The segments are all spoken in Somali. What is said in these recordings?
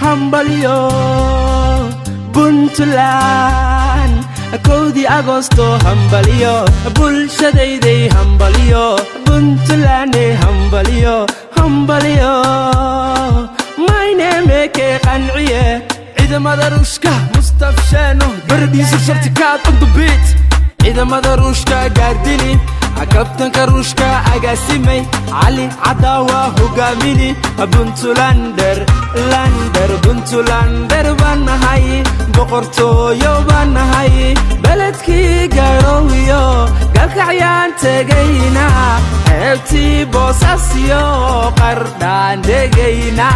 hambalyo Puntland كودي أغسطو همبليو bulshadayday hambalyo Puntland hambalyo my name ke qanciye ciidamada ruushka mustafshano bardiisa shartikaad on the beat ciidamada ruushka gaardini kabtanka ruushka agaasimay cali cadawa hogaamini Puntlander banahay boqortooyo banahay beledkii garowiyo galkacyaan tegayna heebtii boosasiyo qardhaan degayna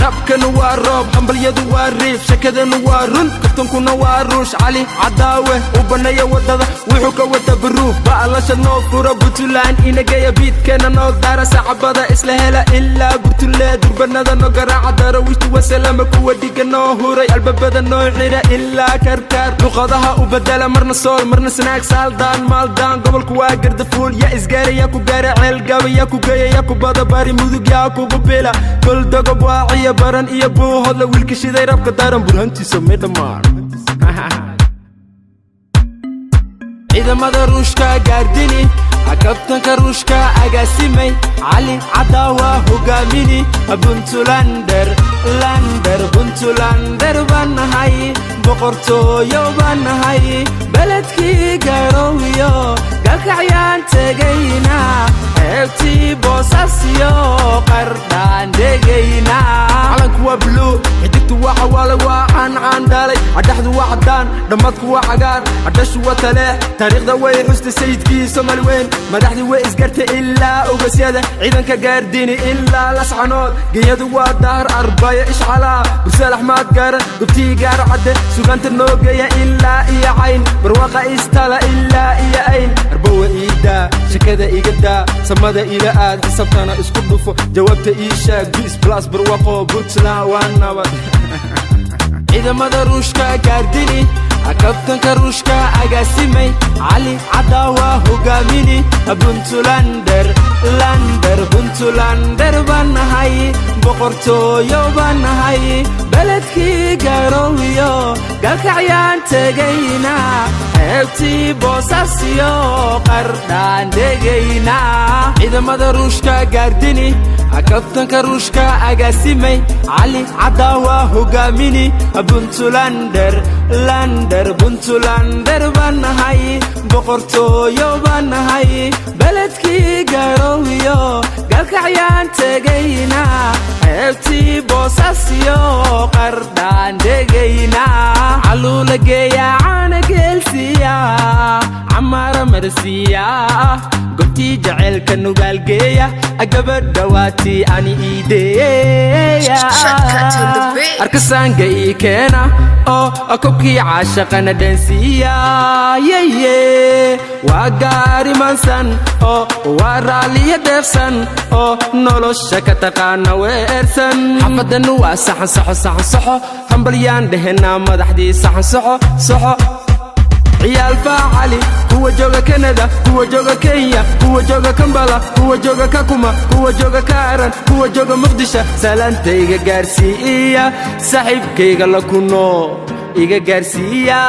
rabkana waa roob hambalyadu waa riif shakadana waa run kabtankuna waa ruush cali cadaawe u banaya wadada wuxuu ka wada baruuf baalasha noo fura Puntland inagaya biidkeena noo daara sacabada isla hela ilaa burtule durbanada noo garaaca darawiishtu wasalama kuwa dhiga noo huray albabada noo xira ilaa karkaar luqadaha u bedela marna sool marna snaag saaldaan maaldaan gobolku waa gardafuul yaa isgaara yaa ku gaara ceel gaba yaa ku geeya yaa ku bada bari mudug yaa kugu bila kol dogob waaciya baran iyo buuhodla wiilka shiday rabka daaran burhantiisa may dhammaan ciidamada ruushka gaardini kabtanka ruushka agaasimay cali cadawa hogaamini Puntlander banahay boqortooyo banahay beledkii garowiyo galkacyaan tegayna heebtii boosasiyo qardhaan degayna calanku waa blue xidigtu waa xawaale waa caan dhaalay cadhaxdu waa caddaan dhammadku waa cagaar cadhashu waa taleex taariikhda way xustay sayidkii Soomaali weyn madaxdii way isgartay ilaa ogasyada ciidanka gaardini ilaa lascanood geeyadu waa daar arbaya ishcalaa bursal axmaad gaaran gubtii gaar cadde suganta noo geeya ilaa iyo cayn barwaqa istala ilaa iyo ayn arbowa iidaa shakada igadaa samada ila aad xisabtana isku dhufo jawaabta ii sheeg bis plus barwaqo Puntland waa nabad ciidamada ruushka gaardini kabtanka ruushka agaasimay cali cadawa hogaamini Puntlander banahay boqortooyo banahay beledkii garowiyo galkacyaan tegayna heebtii boosasiyo qardhaan degayna ciidamada ruushka gaardini kabtanka ruushka agaasimay cali cadawa hogaamini Puntlander banahay boqortooyo banahay beledkii garowiyo galkacyaan tegayna heebtii boosasiyo qardhaan degayna caluula geeya caana geelsiya camaara marsiya gobtii jaceylka nugaalgeeya gabadha waatii ani iideeya arkasaanga ii keena oo kobkii caashaqana dhansiiya waa gaari mansan oo waa raalliya deefsan oo nolosha ka taqaana weersan xafadanu waa saxan soxo hambalyaan dhehenaa madaxdii saxan soxo ciyaal faacali kuwa jooga Canada kuwa jooga Kenya kuwa jooga Kampala kuwa jooga Kakuma kuwa jooga Kaaran kuwa jooga Muqdisho salaantayga gaarsiiya saaxiibkayga la kuno iga gaarsiiya